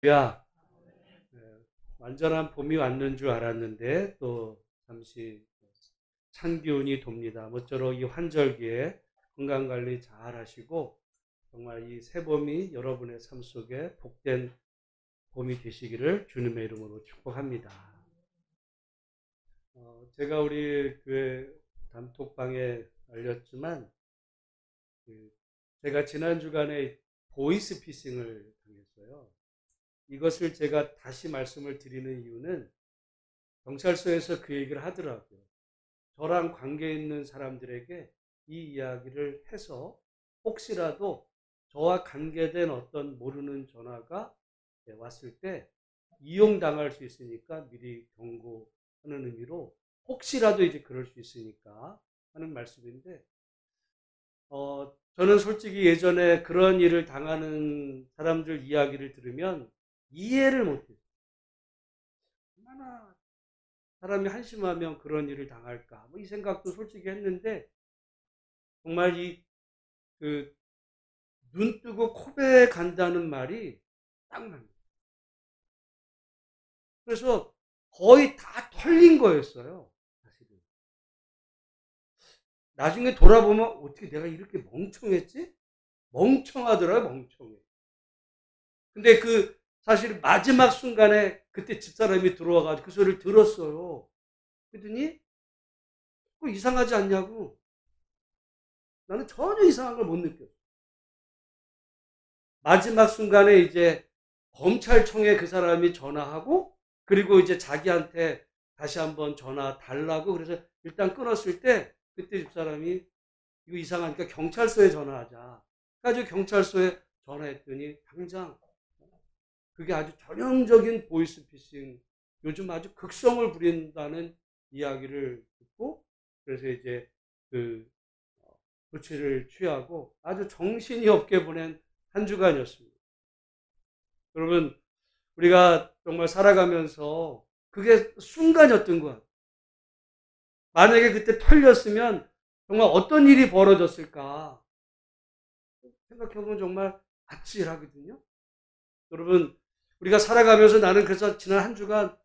야, 예, 완전한 봄이 왔는 줄 알았는데 또 잠시 찬 기운이 돕니다. 모쪼록 이 환절기에 건강 관리 잘 하시고 정말 이 새봄이 여러분의 삶 속에 복된 봄이 되시기를 주님의 이름으로 축복합니다. 제가 우리 교회 단톡방에 알렸지만 그 제가 지난 주간에 보이스 피싱을 당했어요. 이것을 제가 다시 말씀을 드리는 이유는 경찰서에서 그 얘기를 하더라고요. 저랑 관계 있는 사람들에게 이 이야기를 해서 혹시라도 저와 관계된 어떤 모르는 전화가 왔을 때 이용당할 수 있으니까 미리 경고하는 의미로 혹시라도 이제 그럴 수 있으니까 하는 말씀인데, 저는 솔직히 예전에 그런 일을 당하는 사람들 이야기를 들으면 이해를 못해요. 얼마나 사람이 한심하면 그런 일을 당할까? 뭐 이 생각도 솔직히 했는데, 정말 눈 뜨고 코베 간다는 말이 딱 맞는. 그래서 거의 다 털린 거였어요. 사실은. 나중에 돌아보면 어떻게 내가 이렇게 멍청했지? 멍청하더라고요, 멍청해. 근데 사실 마지막 순간에 그때 집사람이 들어와가지고 그 소리를 들었어요. 그랬더니, 그거 이상하지 않냐고. 나는 전혀 이상한 걸 못 느꼈어. 마지막 순간에 이제 검찰청에 그 사람이 전화하고 그리고 이제 자기한테 다시 한번 전화 달라고 그래서 일단 끊었을 때 그때 집사람이 이거 이상하니까 경찰서에 전화하자. 그래가지고 경찰서에 전화했더니 당장 그게 아주 전형적인 보이스피싱 요즘 아주 극성을 부린다는 이야기를 듣고 그래서 이제 그 조치를 취하고 아주 정신이 없게 보낸 한 주간이었습니다. 여러분, 우리가 정말 살아가면서 그게 순간이었던 것 같아요. 만약에 그때 털렸으면 정말 어떤 일이 벌어졌을까 생각해보면 정말 아찔하거든요. 여러분, 우리가 살아가면서 나는 그래서 지난 한 주간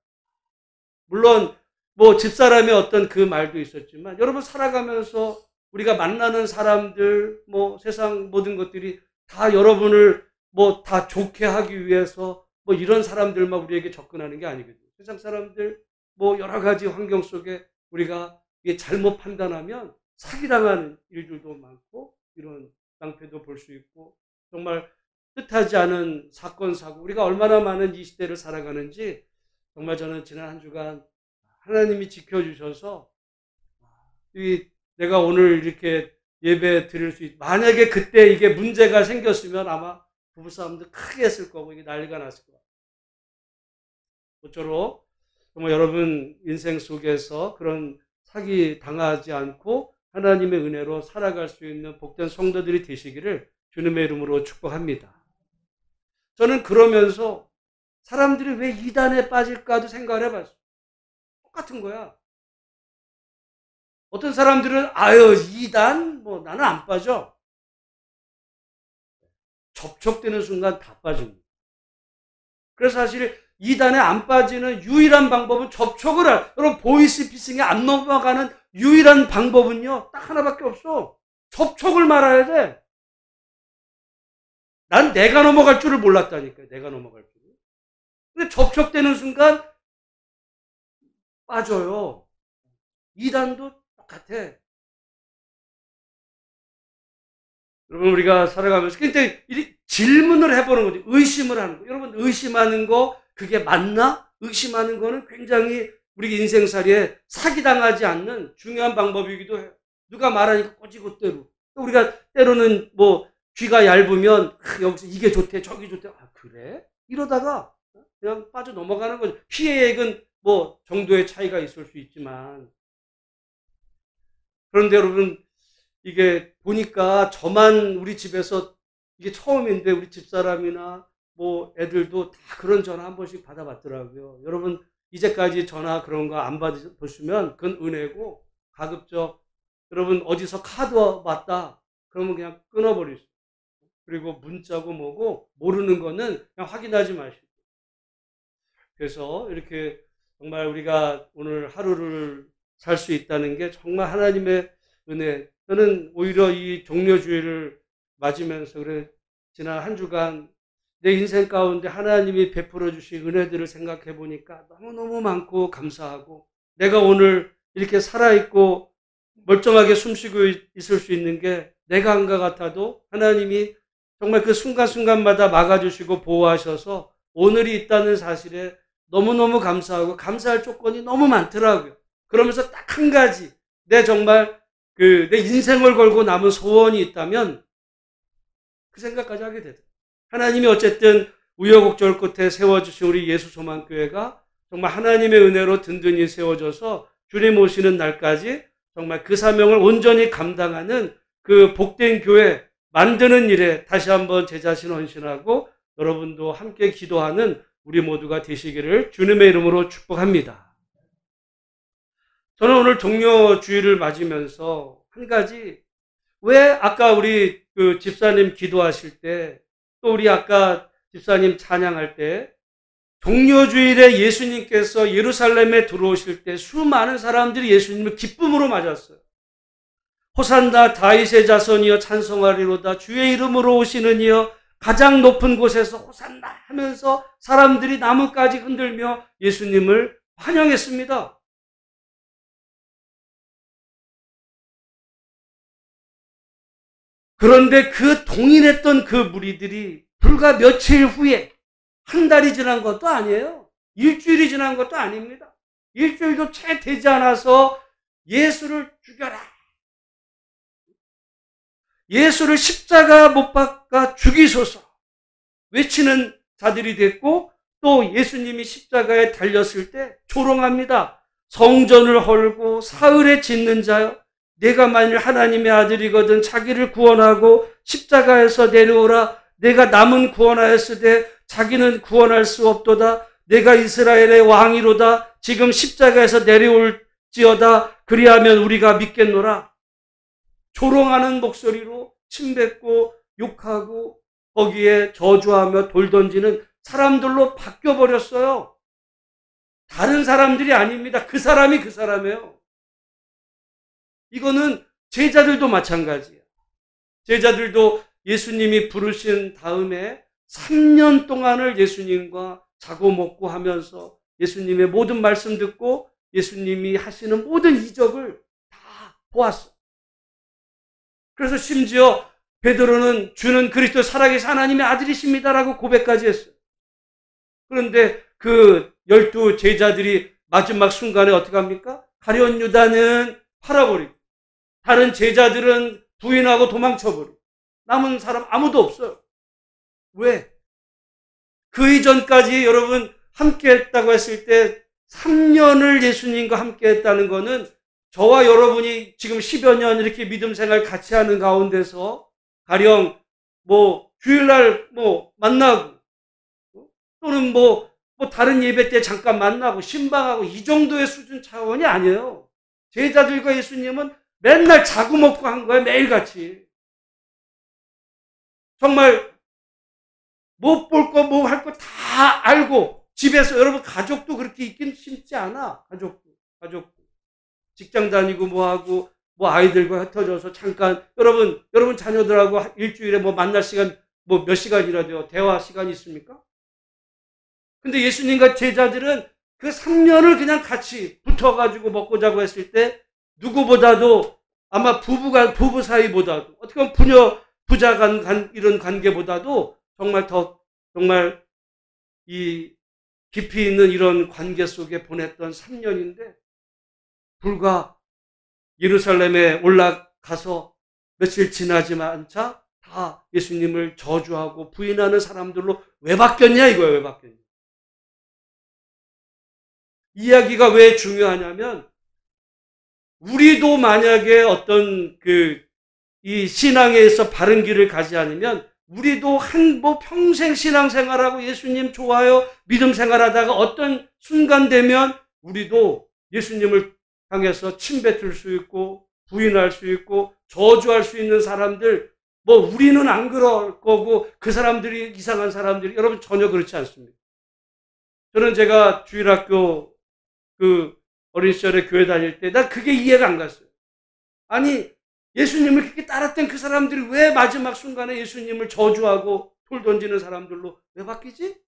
물론 뭐 집사람의 어떤 그 말도 있었지만 여러분 살아가면서 우리가 만나는 사람들 뭐 세상 모든 것들이 다 여러분을 뭐 다 좋게 하기 위해서 뭐 이런 사람들만 우리에게 접근하는 게 아니거든요. 세상 사람들 뭐 여러 가지 환경 속에 우리가 이게 잘못 판단하면 사기당하는 일들도 많고 이런 낭패도 볼 수 있고 정말 뜻하지 않은 사건 사고 우리가 얼마나 많은 이 시대를 살아가는지 정말 저는 지난 한 주간 하나님이 지켜주셔서 내가 오늘 이렇게 예배 드릴 수 만약에 그때 이게 문제가 생겼으면 아마 부부싸움도 크게 했을 거고 이게 난리가 났을 거예요. 모쪼록 정말 여러분 인생 속에서 그런 사기 당하지 않고 하나님의 은혜로 살아갈 수 있는 복된 성도들이 되시기를 주님의 이름으로 축복합니다. 저는 그러면서 사람들이 왜 이단에 빠질까도 생각을 해봤어요. 똑같은 거야. 어떤 사람들은 아유 이단 뭐 나는 안 빠져. 접촉되는 순간 다 빠집니다. 그래서 사실 이단에 안 빠지는 유일한 방법은 접촉을 여러분 보이스피싱에 안 넘어가는 유일한 방법은요 딱 하나밖에 없어. 접촉을 말아야 돼. 난 내가 넘어갈 줄을 몰랐다니까요. 내가 넘어갈 줄을. 근데 접촉되는 순간 빠져요. 이단도 똑같아. 여러분 우리가 살아가면서 근데 질문을 해보는 거죠. 의심을 하는 거. 여러분 의심하는 거 그게 맞나? 의심하는 거는 굉장히 우리 인생살이에 사기당하지 않는 중요한 방법이기도 해요. 누가 말하니까 꼬지고대로. 우리가 때로는 뭐 귀가 얇으면 여기서 이게 좋대 저기 좋대. 아 그래? 이러다가 그냥 빠져 넘어가는 거죠. 피해액은 뭐 정도의 차이가 있을 수 있지만 그런데 여러분 이게 보니까 저만 우리 집에서 이게 처음인데 우리 집사람이나 뭐 애들도 다 그런 전화 한 번씩 받아봤더라고요. 여러분 이제까지 전화 그런 거 안 받으시면 그건 은혜고 가급적 여러분 어디서 카드 왔다 그러면 그냥 끊어버리세요. 그리고 문자고 뭐고 모르는 거는 그냥 확인하지 마시고 그래서 이렇게 정말 우리가 오늘 하루를 살 수 있다는 게 정말 하나님의 은혜. 저는 오히려 이 종려주의를 맞으면서 그래 지난 한 주간 내 인생 가운데 하나님이 베풀어 주신 은혜들을 생각해 보니까 너무너무 많고 감사하고, 내가 오늘 이렇게 살아있고 멀쩡하게 숨쉬고 있을 수 있는 게 내가 한 것 같아도 하나님이 정말 그 순간순간마다 막아주시고 보호하셔서 오늘이 있다는 사실에 너무너무 감사하고, 감사할 조건이 너무 많더라고요. 그러면서 딱 한 가지, 정말 내 인생을 걸고 남은 소원이 있다면 그 생각까지 하게 되더라고요. 하나님이 어쨌든 우여곡절 끝에 세워주신 우리 예수소망교회가 정말 하나님의 은혜로 든든히 세워져서 주님 오시는 날까지 정말 그 사명을 온전히 감당하는 그 복된 교회 만드는 일에 다시 한번 제 자신 헌신하고 여러분도 함께 기도하는 우리 모두가 되시기를 주님의 이름으로 축복합니다. 저는 오늘 종려주의를 맞으면서 한 가지, 왜 아까 우리 그 집사님 기도하실 때, 또 우리 아까 집사님 찬양할 때 종려주일에 예수님께서 예루살렘에 들어오실 때 수많은 사람들이 예수님을 기쁨으로 맞았어요. 호산나 다윗의 자손이여 찬송하리로다, 주의 이름으로 오시는 이여 가장 높은 곳에서 호산나 하면서 사람들이 나뭇가지 흔들며 예수님을 환영했습니다. 그런데 그 동일했던 그 무리들이 불과 며칠 후에, 한 달이 지난 것도 아니에요. 일주일이 지난 것도 아닙니다. 일주일도 채 되지 않아서 예수를 죽여라, 예수를 십자가 못 박아 죽이소서 외치는 자들이 됐고, 또 예수님이 십자가에 달렸을 때 조롱합니다. 성전을 헐고 사흘에 짓는 자여, 내가 만일 하나님의 아들이거든 자기를 구원하고 십자가에서 내려오라. 내가 남은 구원하였으되 자기는 구원할 수 없도다. 내가 이스라엘의 왕이로다. 지금 십자가에서 내려올지어다. 그리하면 우리가 믿겠노라. 조롱하는 목소리로 침뱉고 욕하고 거기에 저주하며 돌 던지는 사람들로 바뀌어버렸어요. 다른 사람들이 아닙니다. 그 사람이 그 사람이에요. 이거는 제자들도 마찬가지예요. 제자들도 예수님이 부르신 다음에 3년 동안을 예수님과 자고 먹고 하면서 예수님의 모든 말씀 듣고 예수님이 하시는 모든 이적을 다 보았어요. 그래서 심지어 베드로는 주는 그리스도 살아계신 하나님의 아들이십니다라고 고백까지 했어요. 그런데 그 12 제자들이 마지막 순간에 어떻게 합니까? 가룟 유다는 팔아버리고 다른 제자들은 부인하고 도망쳐버리고 남은 사람 아무도 없어요. 왜? 그 이전까지 여러분 함께 했다고 했을 때 3년을 예수님과 함께 했다는 거는 저와 여러분이 지금 10여 년 이렇게 믿음 생활 같이 하는 가운데서 가령 주일날 만나고 또는 다른 예배 때 잠깐 만나고 신방하고 이 정도의 수준 차원이 아니에요. 제자들과 예수님은 맨날 자고 먹고 한 거예요. 매일같이. 정말 못 볼 거 뭐 할 거 다 알고 집에서, 여러분 가족도 그렇게 있긴 쉽지 않아. 가족도 직장 다니고 뭐하고 아이들과 흩어져서 잠깐 여러분 자녀들하고 일주일에 만날 시간 몇 시간이라도 대화 시간이 있습니까? 근데 예수님과 제자들은 그 3년을 그냥 같이 붙어가지고 먹고 자고 했을 때 누구보다도 아마 부부 사이보다도 어떻게 보면 부자 이런 관계보다도 정말 이 깊이 있는 이런 관계 속에 보냈던 3년인데 불과 예루살렘에 올라가서 며칠 지나지 않자 다 예수님을 저주하고 부인하는 사람들로 왜 바뀌었냐 이거예요. 왜 바뀌었냐. 이야기가 왜 중요하냐면 우리도 만약에 어떤 이 신앙에서 바른 길을 가지 않으면 우리도 평생 신앙생활하고 예수님 좋아요 믿음 생활하다가 어떤 순간 되면 우리도 예수님을 향해서 침뱉을 수 있고 부인할 수 있고 저주할 수 있는 사람들, 우리는 안 그럴 거고 그 사람들이 이상한 사람들이, 여러분 전혀 그렇지 않습니다. 저는 제가 주일학교 그 어린 시절에 교회 다닐 때 난 그게 이해가 안 갔어요. 아니 예수님을 그렇게 따랐던 그 사람들이 왜 마지막 순간에 예수님을 저주하고 돌 던지는 사람들로 왜 바뀌지?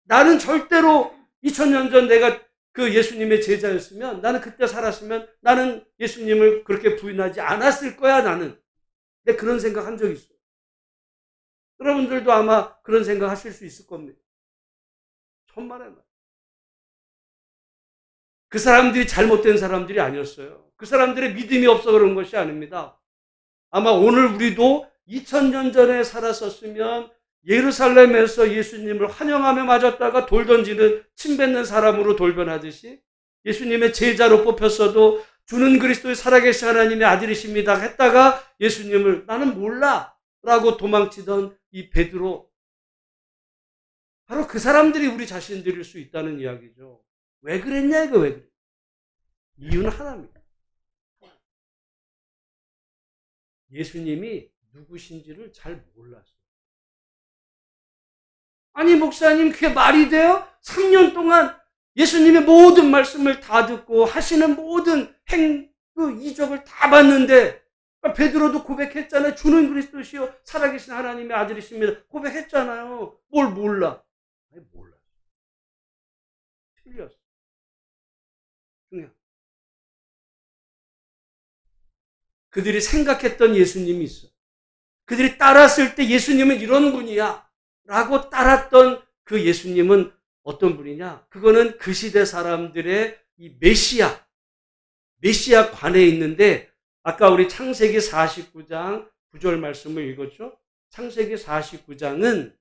나는 절대로 2000년 전 내가 그 예수님의 제자였으면, 나는 그때 살았으면 나는 예수님을 그렇게 부인하지 않았을 거야, 나는. 근데 그런 생각 한 적 있어요. 여러분들도 아마 그런 생각 하실 수 있을 겁니다. 천만의 말. 그 사람들이 잘못된 사람들이 아니었어요. 그 사람들의 믿음이 없어 그런 것이 아닙니다. 아마 오늘 우리도 2000년 전에 살았었으면 예루살렘에서 예수님을 환영하며 맞았다가 돌 던지는 침 뱉는 사람으로 돌변하듯이, 예수님의 제자로 뽑혔어도 주는 그리스도의 살아계신 하나님의 아들이십니다 했다가 예수님을 나는 몰라 라고 도망치던 이 베드로, 바로 그 사람들이 우리 자신들일 수 있다는 이야기죠. 왜 그랬냐 이거, 왜 그래? 이유는 하나입니다. 예수님이 누구신지를 잘 몰랐어요. 아니 목사님 그게 말이 돼요? 3년 동안 예수님의 모든 말씀을 다 듣고 하시는 모든 그 이적을 다 봤는데, 베드로도 고백했잖아요. 주는 그리스도시요 살아계신 하나님의 아들이십니다. 고백했잖아요. 뭘 몰라? 아니 몰라. 틀렸어. 중요한. 그들이 생각했던 예수님이 있어. 그들이 따랐을 때 예수님은 이런 분이야 라고 따랐던 그 예수님은 어떤 분이냐? 그거는 그 시대 사람들의 이 메시아 관에 있는데, 아까 우리 창세기 49장 9절 말씀을 읽었죠? 창세기 49장은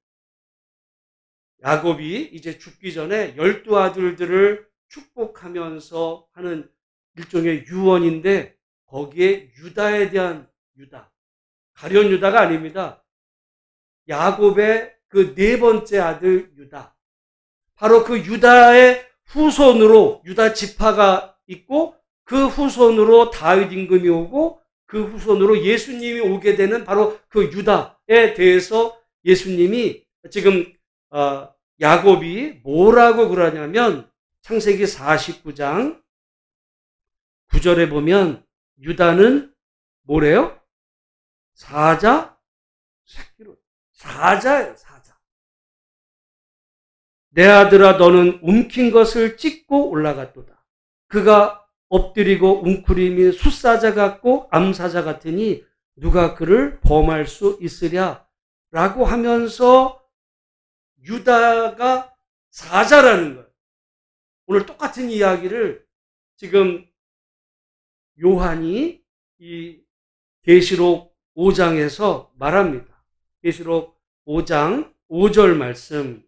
야곱이 이제 죽기 전에 12아들들을 축복하면서 하는 일종의 유언인데, 거기에 유다에 대한 가룟 유다가 아닙니다. 야곱의 그 네 번째 아들 유다. 바로 그 유다의 후손으로 유다 지파가 있고, 그 후손으로 다윗 임금이 오고, 그 후손으로 예수님이 오게 되는 바로 그 유다에 대해서 예수님이 지금 야곱이 뭐라고 그러냐면, 창세기 49장 9절에 보면 유다는 뭐래요? 사자 새끼로. 사자예요, 사자. 내 아들아 너는 움킨 것을 찢고 올라갔도다. 그가 엎드리고 웅크림이 숫사자 같고 암사자 같으니 누가 그를 범할 수 있으랴 라고 하면서 유다가 사자라는 거예요. 오늘 똑같은 이야기를 지금 요한이 이 계시록 5장에서 말합니다. 계시록 5장 5절 말씀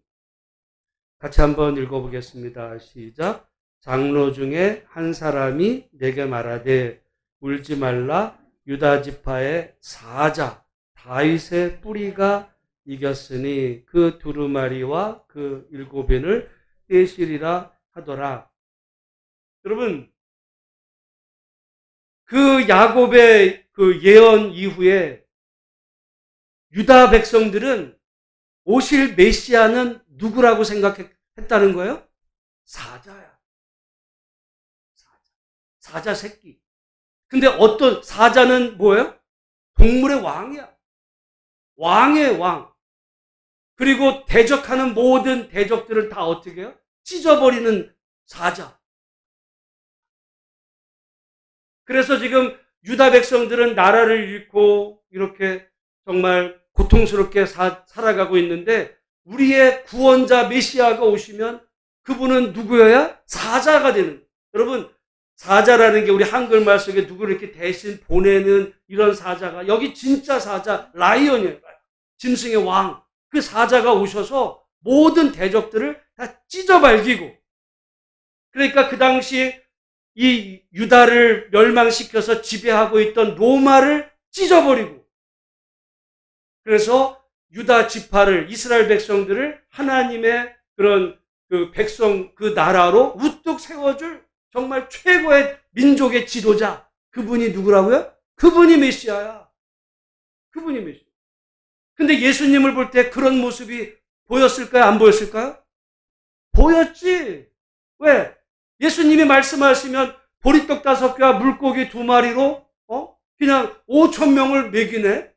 같이 한번 읽어보겠습니다. 시작. 장로 중에 한 사람이 내게 말하되 울지 말라, 유다 지파의 사자 다윗의 뿌리가 이겼으니 그 두루마리와 그 7벤을 떼시리라 하더라. 여러분, 그 야곱의 그 예언 이후에 유다 백성들은 오실 메시아는 누구라고 생각했다는 거예요? 사자야. 사자 새끼. 근데 어떤 사자는 뭐예요? 동물의 왕이야. 왕의 왕. 그리고 대적하는 모든 대적들은 다 어떻게 해요? 찢어버리는 사자. 그래서 지금 유다 백성들은 나라를 잃고 이렇게 정말 고통스럽게 살아가고 있는데, 우리의 구원자 메시아가 오시면 그분은 누구여야? 사자가 되는 거예요. 여러분, 사자라는 게 우리 한글말 속에 누구를 이렇게 대신 보내는 이런 사자가, 여기 진짜 사자, 라이언이에요. 짐승의 왕. 그 사자가 오셔서 모든 대적들을 다 찢어발기고, 그러니까 그 당시 이 유다를 멸망시켜서 지배하고 있던 로마를 찢어버리고, 그래서 유다 지파를, 이스라엘 백성들을 하나님의 그런 그 백성, 그 나라로 우뚝 세워줄 정말 최고의 민족의 지도자, 그분이 누구라고요? 그분이 메시아야. 그분이 메시아. 근데 예수님을 볼 때 그런 모습이 보였을까요? 안 보였을까요? 보였지. 왜? 예수님이 말씀하시면 보리떡 5개와 물고기 2마리로 그냥 5,000명을 먹이네.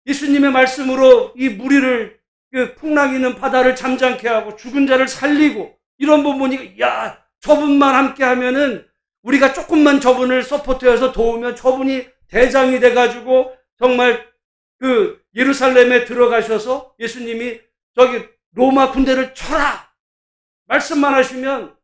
예수님의 말씀으로 이 무리를, 그 풍랑 있는 바다를 잠잠케 하고 죽은 자를 살리고, 이런 부분이, 야, 저분만 함께 하면은, 우리가 조금만 저분을 서포트해서 도우면 저분이 대장이 돼가지고 정말 그 예루살렘에 들어가셔서 예수님이 저기 로마 군대를 쳐라 말씀만 하시면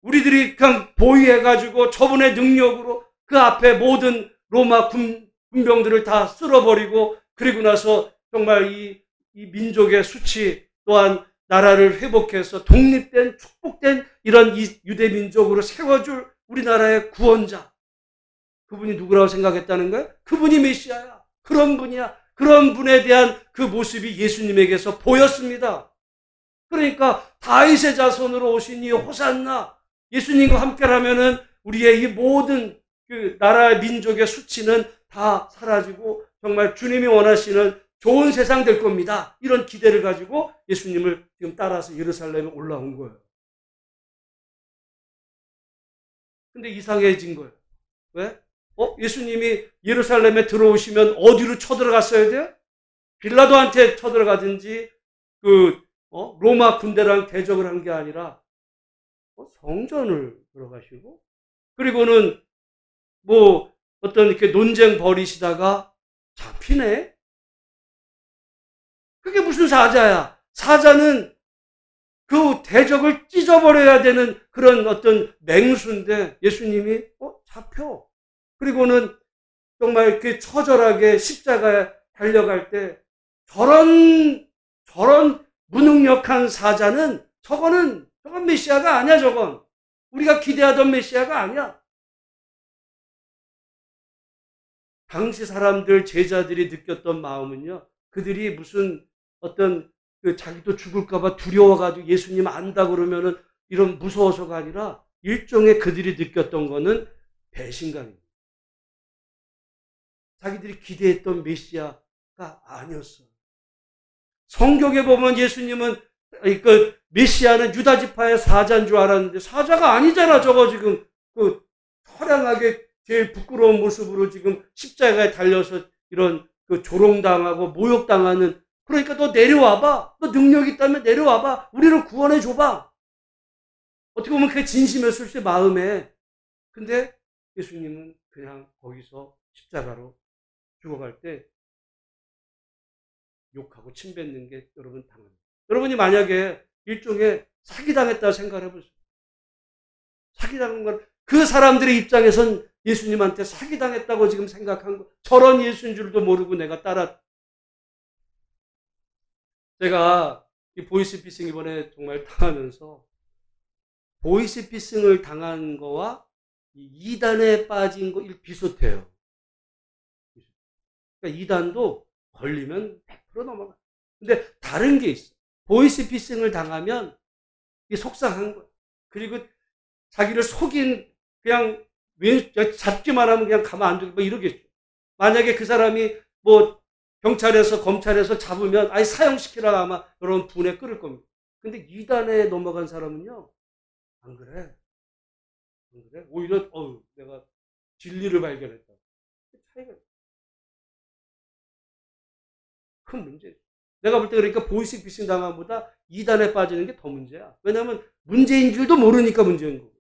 우리들이 그냥 보위해가지고 저분의 능력으로 그 앞에 모든 로마 군병들을 다 쓸어버리고, 그리고 나서 정말 이 민족의 수치 또한 나라를 회복해서 독립된 축복된 이런 이 유대 민족으로 세워줄 우리나라의 구원자, 그분이 누구라고 생각했다는 거예요? 그분이 메시아야. 그런 분이야. 그런 분에 대한 그 모습이 예수님에게서 보였습니다. 그러니까 다윗의 자손으로 오신 이 호산나, 예수님과 함께라면은 우리의 이 모든 그 나라 민족의 수치는 다 사라지고 정말 주님이 원하시는 좋은 세상 될 겁니다. 이런 기대를 가지고 예수님을 지금 따라서 예루살렘에 올라온 거예요. 근데 이상해진 거예요. 왜? 예수님이 예루살렘에 들어오시면 어디로 쳐들어갔어야 돼요? 빌라도한테 쳐들어가든지 로마 군대랑 대적을 한 게 아니라 성전을 들어가시고, 그리고는 뭐 어떤 이렇게 논쟁 벌이시다가 잡히네? 그게 무슨 사자야? 사자는 그 대적을 찢어버려야 되는 그런 어떤 맹수인데 예수님이 잡혀. 그리고는 정말 이렇게 처절하게 십자가에 달려갈 때 저런 무능력한 사자는 저건 메시아가 아니야. 저건 우리가 기대하던 메시아가 아니야. 당시 사람들, 제자들이 느꼈던 마음은요, 그들이 무슨 어떤 자기도 죽을까봐 두려워가지고 예수님 안다 그러면은 이런 무서워서가 아니라 일종의 그들이 느꼈던 거는 배신감입니다. 자기들이 기대했던 메시아가 아니었어. 성경에 보면 예수님은 그 메시아는 유다 지파의 사자인 줄 알았는데 사자가 아니잖아. 저거 지금 그 처량하게 제일 부끄러운 모습으로 지금 십자가에 달려서 이런 그 조롱당하고 모욕당하는. 그러니까 너 내려와봐. 너 능력 있다면 내려와봐. 우리를 구원해 줘봐. 어떻게 보면 그게 진심이었을 때 마음에. 근데 예수님은 그냥 거기서 십자가로 죽어갈 때 욕하고 침뱉는 게 여러분 당합니다. 여러분이 만약에 일종의 사기당했다 생각을 해보세요. 사기당한 건 그 사람들의 입장에선 예수님한테 사기당했다고 지금 생각한 거. 저런 예수인 줄도 모르고 내가 따라. 제가 이 보이스피싱 이번에 정말 당하면서 보이스피싱을 당한 거와 이단에 빠진 거 비슷해요. 그러니까 이단도 걸리면 100% 넘어가. 근데 다른 게 있어. 보이스피싱을 당하면 이게 속상한 거야. 그리고 자기를 속인, 그냥 잡기만 하면 그냥 가만 안 두고 뭐 이러겠죠. 만약에 그 사람이 뭐 경찰에서 검찰에서 잡으면 아예 사형시키라고 아마 그런 분에 끓을 겁니다. 근데 이단에 넘어간 사람은요, 안 그래. 안 그래. 오히려 내가 진리를 발견했다. 차이가 큰 문제죠. 내가 볼 때 그러니까 보이스피싱 당한 보다 이단에 빠지는 게 더 문제야. 왜냐하면 문제인 줄도 모르니까 문제인 거고.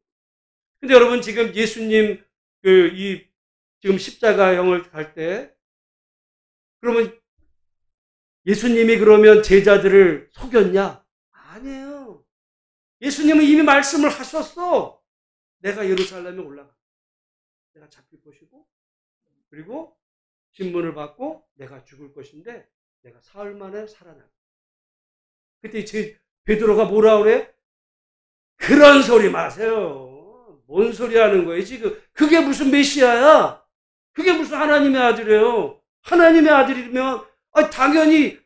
근데 여러분 지금 예수님 지금 십자가형을 갈 때, 그러면 예수님이 그러면 제자들을 속였냐? 아니에요. 예수님은 이미 말씀을 하셨어. 내가 예루살렘에 올라가. 내가 잡힐 것이고, 그리고 신문을 받고 내가 죽을 것인데 내가 사흘 만에 살아날. 그때 베드로가 뭐라 그래? 그런 소리 마세요. 뭔 소리 하는 거예요 지금? 그게 무슨 메시아야? 그게 무슨 하나님의 아들이에요? 하나님의 아들이면 당연히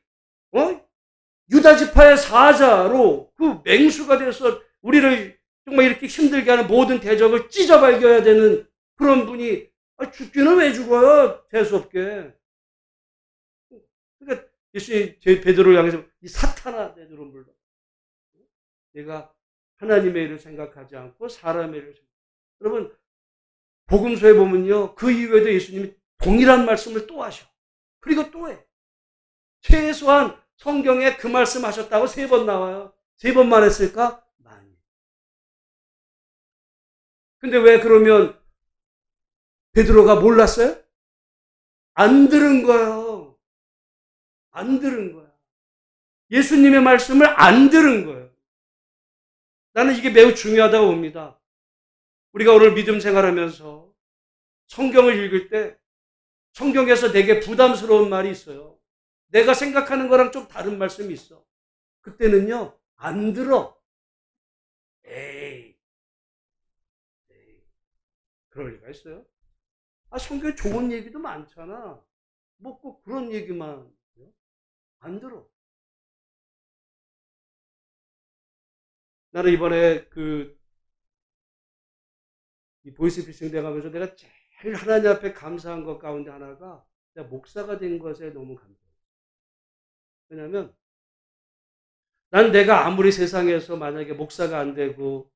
유다 지파의 사자로 그 맹수가 돼서 우리를 정말 이렇게 힘들게 하는 모든 대적을 찢어발겨야 되는 그런 분이 죽기는 왜 죽어요? 재수없게. 그러니까 예수님 베드로를 향해서 이 사탄아, 베드로 물러. 내가 하나님의 일을 생각하지 않고 사람의 일을 생각합니다. 여러분, 복음서에 보면요, 그 이후에도 예수님이 동일한 말씀을 또 하셔. 그리고 또 해. 최소한 성경에 그 말씀 하셨다고 3번 나와요. 3번만 했을까? 많이. 근데 왜 그러면 베드로가 몰랐어요? 안 들은 거예요. 안 들은 거야. 예수님의 말씀을 안 들은 거예요. 나는 이게 매우 중요하다고 봅니다. 우리가 오늘 믿음 생활하면서 성경을 읽을 때 성경에서 되게 부담스러운 말이 있어요. 내가 생각하는 거랑 좀 다른 말씀이 있어. 그때는요, 안 들어. 에이. 그럴 리가 있어요? 성경에 좋은 얘기도 많잖아. 뭐 꼭 그런 얘기만 안 들어. 나는 이번에 이 보이스피싱 돼가면서 내가 제일 하나님 앞에 감사한 것 가운데 하나가 내가 목사가 된 것에 너무 감사해요. 왜냐하면 난 내가 아무리 세상에서 만약에 목사가 안 되고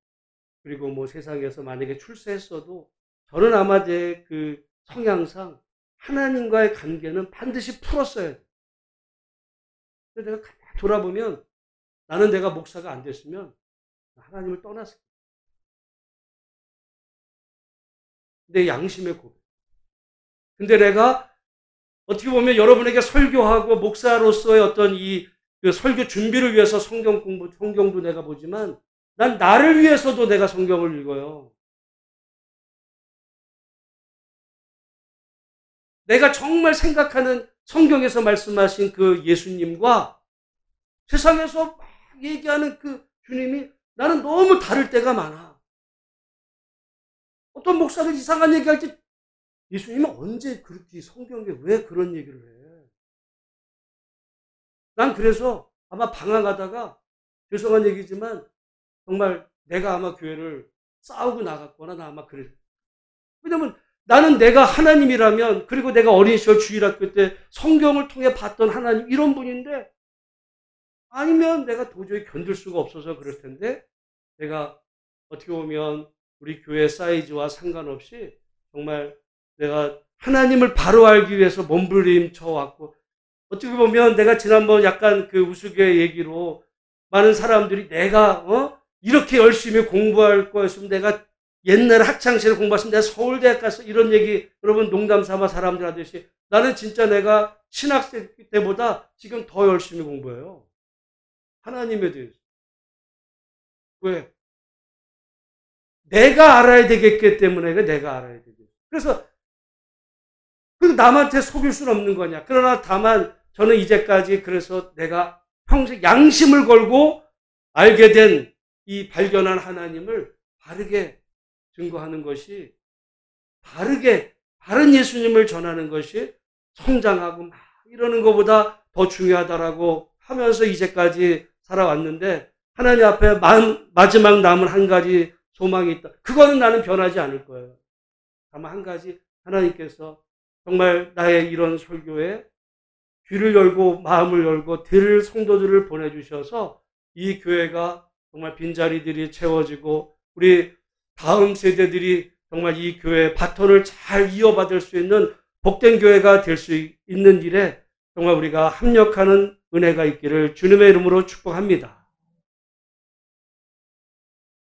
그리고 뭐 세상에서 만약에 출세했어도 저는 아마 제 그 성향상 하나님과의 관계는 반드시 풀었어야 돼. 그래서 내가 돌아보면 나는 내가 목사가 안 됐으면 하나님을 떠났을 거야. 내 양심의 고백. 근데 내가 어떻게 보면 여러분에게 설교하고 목사로서의 어떤 그 설교 준비를 위해서 성경도 내가 보지만 난 나를 위해서도 내가 성경을 읽어요. 내가 정말 생각하는 성경에서 말씀하신 그 예수님과 세상에서 막 얘기하는 그 주님이 나는 너무 다를 때가 많아. 어떤 목사들 이상한 얘기할 때 예수님은 언제 그렇게 성경에 왜 그런 얘기를 해? 난 그래서 아마 방황하다가 죄송한 얘기지만 정말 내가 아마 교회를 싸우고 나갔거나 나 아마 그래. 왜냐면 나는 내가 하나님이라면 그리고 내가 어린 시절 주일학교 때 성경을 통해 봤던 하나님 이런 분인데 아니면 내가 도저히 견딜 수가 없어서 그럴 텐데 내가 어떻게 보면 우리 교회 사이즈와 상관없이 정말 내가 하나님을 바로 알기 위해서 몸부림쳐 왔고 어떻게 보면 내가 지난번 약간 그 우스개 얘기로 많은 사람들이 내가 이렇게 열심히 공부할 거였으면 내가 옛날 학창시절에 공부했으면 내가 서울대학 가서 이런 얘기 여러분 농담 삼아 사람들 하듯이 나는 진짜 내가 신학생 때보다 지금 더 열심히 공부해요. 하나님에 대해서. 왜? 내가 알아야 되겠기 때문에 내가 알아야 되겠어. 그래서 남한테 속일 수는 없는 거냐. 그러나 다만 저는 이제까지 그래서 내가 평생 양심을 걸고 알게 된 이 발견한 하나님을 바르게 증거하는 것이 바른 예수님을 전하는 것이 성장하고 막 이러는 것보다 더 중요하다라고 하면서 이제까지 살아왔는데 하나님 앞에 마지막 남은 한 가지 소망이 있다. 그거는 나는 변하지 않을 거예요. 다만 한 가지 하나님께서 정말 나의 이런 설교에 귀를 열고 마음을 열고 들을 성도들을 보내주셔서 이 교회가 정말 빈자리들이 채워지고 우리 다음 세대들이 정말 이 교회의 바톤을 잘 이어받을 수 있는 복된 교회가 될 수 있는 일에 정말 우리가 합력하는 은혜가 있기를 주님의 이름으로 축복합니다.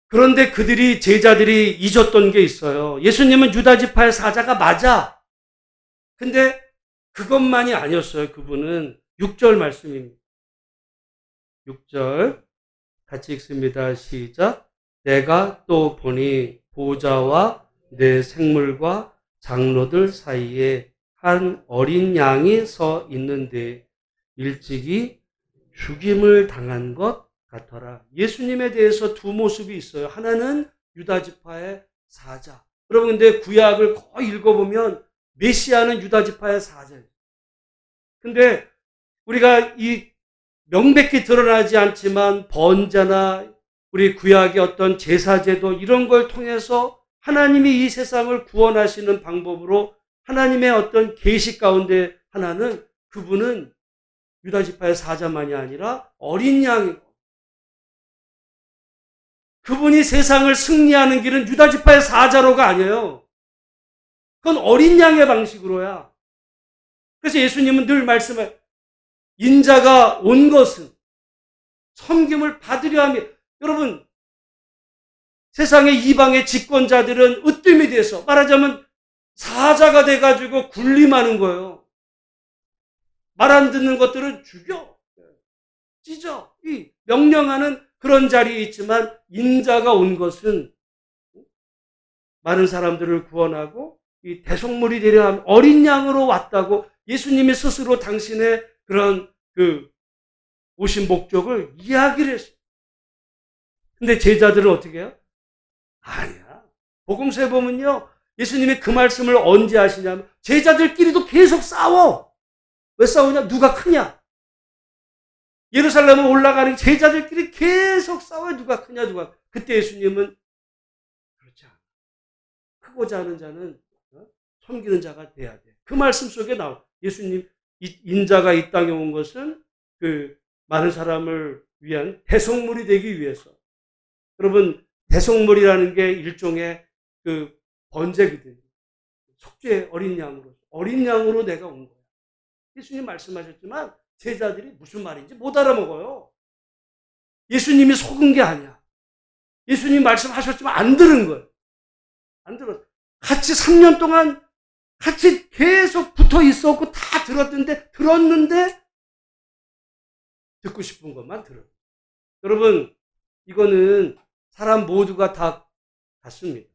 그런데 제자들이 잊었던 게 있어요. 예수님은 유다 지파의 사자가 맞아. 근데 그것만이 아니었어요. 그분은 6절 말씀입니다. 6절 같이 읽습니다. 시작. 내가 또 보니 보좌와 내 생물과 장로들 사이에 한 어린 양이 서 있는데 일찍이 죽임을 당한 것 같더라. 예수님에 대해서 두 모습이 있어요. 하나는 유다 지파의 사자. 여러분 근데 구약을 거의 읽어보면 메시아는 유다 지파의 사자예요. 근데 우리가 이 명백히 드러나지 않지만 번제나 우리 구약의 어떤 제사제도 이런 걸 통해서 하나님이 이 세상을 구원하시는 방법으로 하나님의 어떤 계시 가운데 하나는 그분은 유다 지파의 사자만이 아니라 어린 양이고 그분이 세상을 승리하는 길은 유다지파의 사자로가 아니에요. 그건 어린 양의 방식으로야. 그래서 예수님은 늘 말씀을 인자가 온 것은 섬김을 받으려 함이. 여러분, 세상의 이방의 집권자들은 으뜸이 돼서 말하자면 사자가 돼가지고 군림하는 거예요. 말 안 듣는 것들은 죽여, 찢어, 이 명령하는 그런 자리에 있지만 인자가 온 것은 많은 사람들을 구원하고 이 대속물이 되려 하면 어린 양으로 왔다고 예수님이 스스로 당신의 그런 오신 목적을 이야기를 했어요. 근데 제자들은 어떻게 해요? 아니야. 복음서에 보면요, 예수님이 그 말씀을 언제 하시냐면 제자들끼리도 계속 싸워. 왜 싸우냐? 누가 크냐? 예루살렘을 올라가는 제자들끼리 계속 싸워요. 누가 크냐, 누가. 그때 예수님은 그렇지 않아. 크고자 하는 자는 섬기는 자가 돼야 돼. 그 말씀 속에 나와. 예수님 인자가 이 땅에 온 것은 많은 사람을 위한 대속물이 되기 위해서. 여러분, 대속물이라는 게 일종의 번제거든요. 속죄 어린 양으로 내가 온 거야. 예수님 말씀하셨지만 제자들이 무슨 말인지 못 알아먹어요. 예수님이 속은 게 아니야. 예수님 말씀하셨지만 안 들은 거예요. 안 들었어. 같이 3년 동안 같이 계속 붙어 있었고 다 들었는데 듣고 싶은 것만 들어요. 여러분, 이거는 사람 모두가 다 같습니다.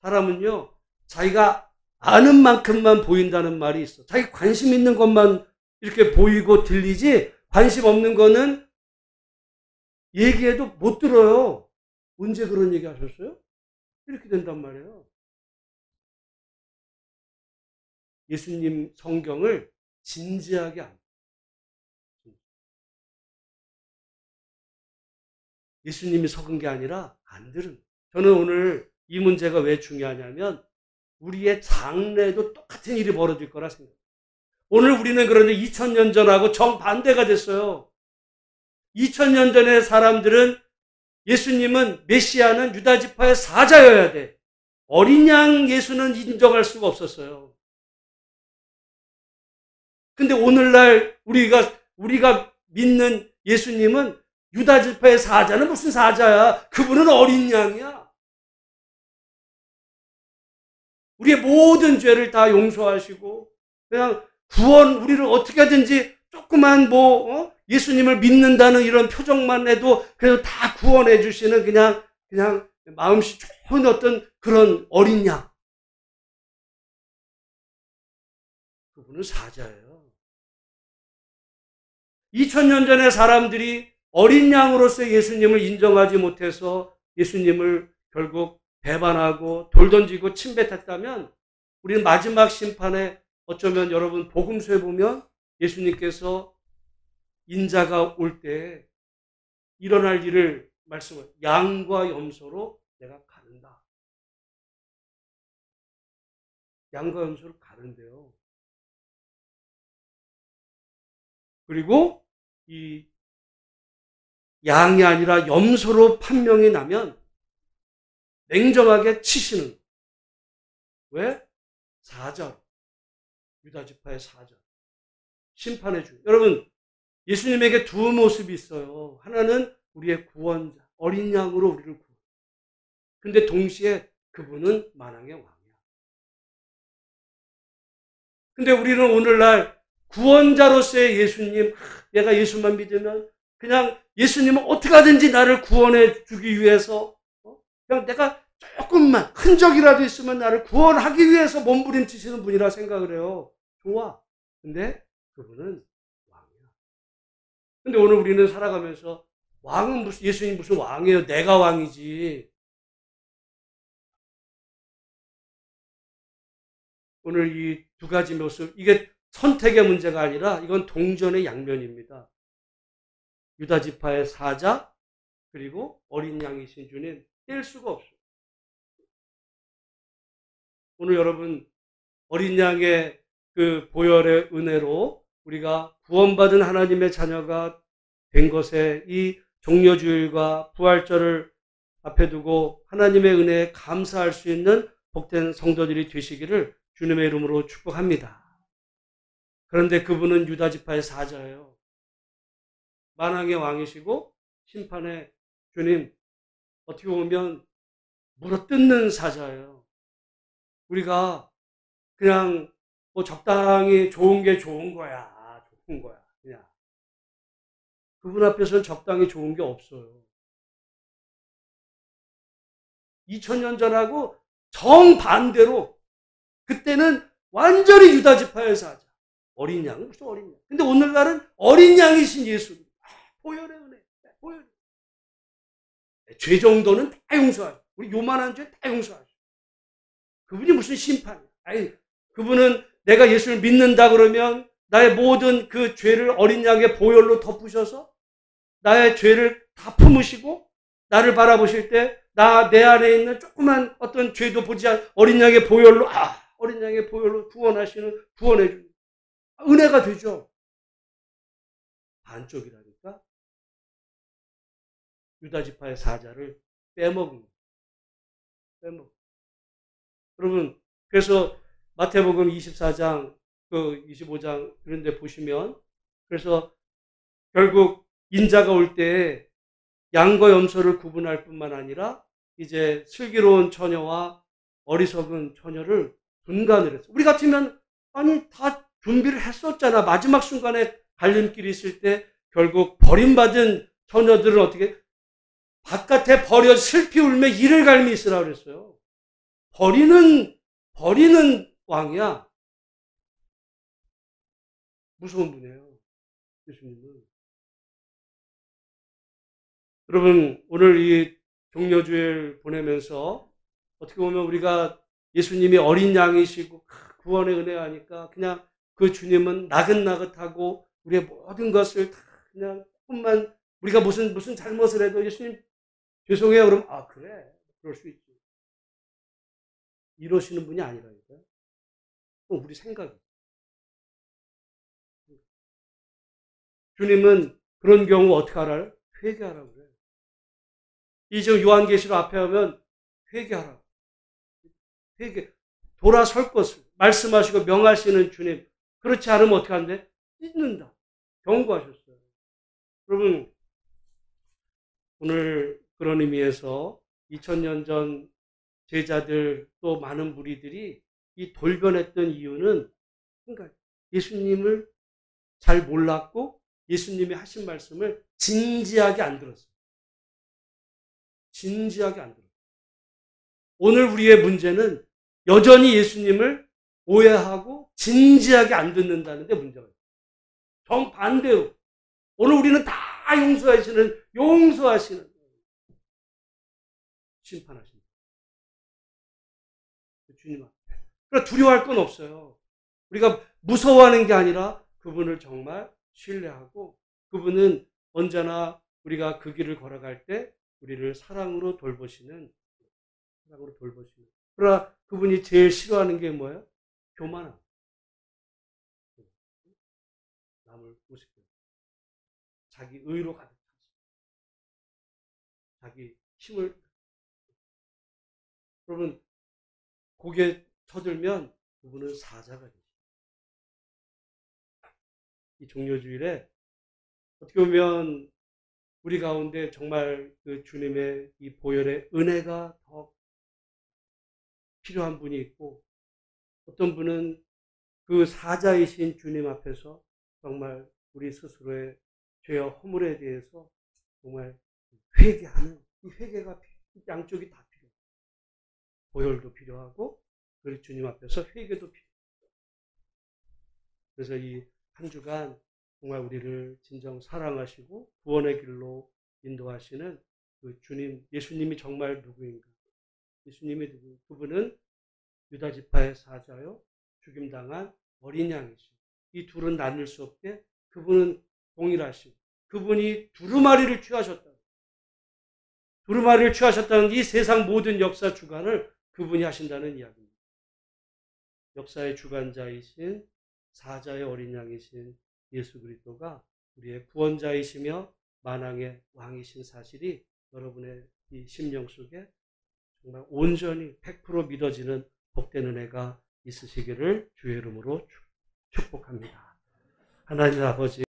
사람은요, 자기가 아는 만큼만 보인다는 말이 있어. 자기 관심 있는 것만 이렇게 보이고 들리지 관심 없는 거는 얘기해도 못 들어요. 언제 그런 얘기 하셨어요? 이렇게 된단 말이에요. 예수님 성경을 진지하게 안 돼요. 예수님이 속은 게 아니라 안 들은. 저는 오늘 이 문제가 왜 중요하냐면 우리의 장래에도 똑같은 일이 벌어질 거라 생각해요. 오늘 우리는 그런데 2000년 전하고 정반대가 됐어요. 2000년 전의 사람들은 예수님은 메시아는 유다지파의 사자여야 돼. 어린 양 예수는 인정할 수가 없었어요. 근데 오늘날 우리가 믿는 예수님은 유다지파의 사자는 무슨 사자야? 그분은 어린 양이야. 우리의 모든 죄를 다 용서하시고 그냥 우리를 어떻게 하든지 조그만 예수님을 믿는다는 이런 표정만 해도 그래도 다 구원해 주시는 그냥 마음씨 좋은 어떤 그런 어린 양. 그분은 사자예요. 2000년 전에 사람들이 어린 양으로서 예수님을 인정하지 못해서 예수님을 결국 배반하고 돌 던지고 침뱉었다면 우리는 마지막 심판에 어쩌면 여러분 복음서에 보면 예수님께서 인자가 올 때 일어날 일을 말씀을 양과 염소로 내가 가른다. 양과 염소로 가른대요. 그리고 이 양이 아니라 염소로 판명이 나면 냉정하게 치시는. 왜? 사자로. 유다지파의 사자. 심판해 주. 여러분, 예수님에게 두 모습이 있어요. 하나는 우리의 구원자, 어린 양으로 우리를 구원. 근데 동시에 그분은 만왕의 왕이야. 근데 우리는 오늘날 구원자로서의 예수님, 내가 예수만 믿으면 그냥 예수님은 어떻게 하든지 나를 구원해 주기 위해서 그냥 내가 조금만 흔적이라도 있으면 나를 구원하기 위해서 몸부림치시는 분이라 생각을 해요. 좋아. 근데 그분은 왕이야. 근데 오늘 우리는 살아가면서 왕은 예수님 무슨 왕이에요? 내가 왕이지. 오늘 이 두 가지 모습, 이게 선택의 문제가 아니라 이건 동전의 양면입니다. 유다지파의 사자, 그리고 어린 양이신 주님, 뗄 수가 없어요. 오늘 여러분, 어린 양의 그 보혈의 은혜로 우리가 구원받은 하나님의 자녀가 된 것에 이 종려주일과 부활절을 앞에 두고 하나님의 은혜에 감사할 수 있는 복된 성도들이 되시기를 주님의 이름으로 축복합니다. 그런데 그분은 유다 지파의 사자예요. 만왕의 왕이시고 심판의 주님, 어떻게 보면 물어뜯는 사자예요. 우리가 그냥 뭐 적당히 좋은 게 좋은 거야. 좋은 거야. 그냥. 그분 앞에서는 적당히 좋은 게 없어요. 2000년 전하고 정반대로 그때는 완전히 유다 지파의 사자. 어린 양, 무슨 어린 양. 근데 오늘날은 어린 양이신 예수. 보혈의 은혜. 보혈. 죄 정도는 다 용서하죠. 우리 요만한 죄 다 용서하죠. 그분이 무슨 심판이야. 아니, 그분은 내가 예수를 믿는다 그러면 나의 모든 그 죄를 어린 양의 보혈로 덮으셔서 나의 죄를 다 품으시고 나를 바라보실 때 내 안에 있는 조그만 어떤 죄도 보지 않은 어린 양의 보혈로 어린 양의 보혈로 구원해 주는 은혜가 되죠. 반쪽이라니까 유다 지파의 사자를 빼먹은. 여러분, 그래서 마태복음 24장, 25장 그런 데 보시면, 그래서 결국 인자가 올 때 양과 염소를 구분할 뿐만 아니라 이제 슬기로운 처녀와 어리석은 처녀를 분간을 했어. 우리 같으면 아니 다 준비를 했었잖아. 마지막 순간에 갈림길이 있을 때 결국 버림받은 처녀들은 어떻게 바깥에 버려 슬피 울며 이를 갈미 있으라 그랬어요. 버리는 왕이야. 무서운 분이에요. 예수님은. 여러분, 오늘 이 종려주일 보내면서 어떻게 보면 우리가 예수님이 어린 양이시고 구원의 은혜하니까 그냥 그 주님은 나긋나긋하고 우리의 모든 것을 다 그냥 조금만 우리가 무슨 잘못을 해도 예수님 죄송해요. 그럼 그래. 그럴 수 있지. 이러시는 분이 아니라니까요. 우리 생각이. 주님은 그런 경우 어떻게 알아요? 회개하라고 그래요. 이 지금 요한계시록 앞에 하면 회개하라고. 회개. 돌아설 것을 말씀하시고 명하시는 주님. 그렇지 않으면 어떻게 하는데? 찢는다. 경고하셨어요. 여러분, 오늘 그런 의미에서 2000년 전 제자들 또 많은 무리들이 이 돌변했던 이유는 예수님을 잘 몰랐고 예수님이 하신 말씀을 진지하게 안 들었어요. 진지하게 안 들었어요. 오늘 우리의 문제는 여전히 예수님을 오해하고 진지하게 안 듣는다는 데 문제가 있어요. 정반대로 오늘 우리는 다 용서하시는 심판하십니다. 주님 앞에. 그러니까 두려워할 건 없어요. 우리가 무서워하는 게 아니라 그분을 정말 신뢰하고 그분은 언제나 우리가 그 길을 걸어갈 때 우리를 사랑으로 돌보시는. 그러나 그분이 제일 싫어하는 게 뭐예요? 교만함. 남을 우습게. 자기 의로 가득 차서. 자기 힘을. 여러분, 고개 쳐들면 그분은 사자가 되죠. 이 종려주일에 어떻게 보면 우리 가운데 정말 그 주님의 이 보혈의 은혜가 더 필요한 분이 있고 어떤 분은 그 사자이신 주님 앞에서 정말 우리 스스로의 죄와 허물에 대해서 정말 회개하는 이 회개가 양쪽이 다 필요해요. 보혈도 필요하고 그리고 주님 앞에서 회개도 필요해요. 그래서 이 한 주간 정말 우리를 진정 사랑하시고 구원의 길로 인도하시는 그 주님, 예수님이 정말 누구인가? 예수님이 누구? 그분은 유다 지파의 사자요, 죽임당한 어린 양이시고 이 둘은 나눌 수 없게 그분은 동일하시고 그분이 두루마리를 취하셨다. 두루마리를 취하셨다는 이 세상 모든 역사 주관을 그분이 하신다는 이야기입니다. 역사의 주관자이신 사자의 어린 양이신 예수 그리스도가 우리의 구원자이시며 만왕의 왕이신 사실이 여러분의 이 심령 속에 정말 온전히 100% 믿어지는 복된 은혜가 있으시기를 주의 이름으로 축복합니다. 하나님 아버지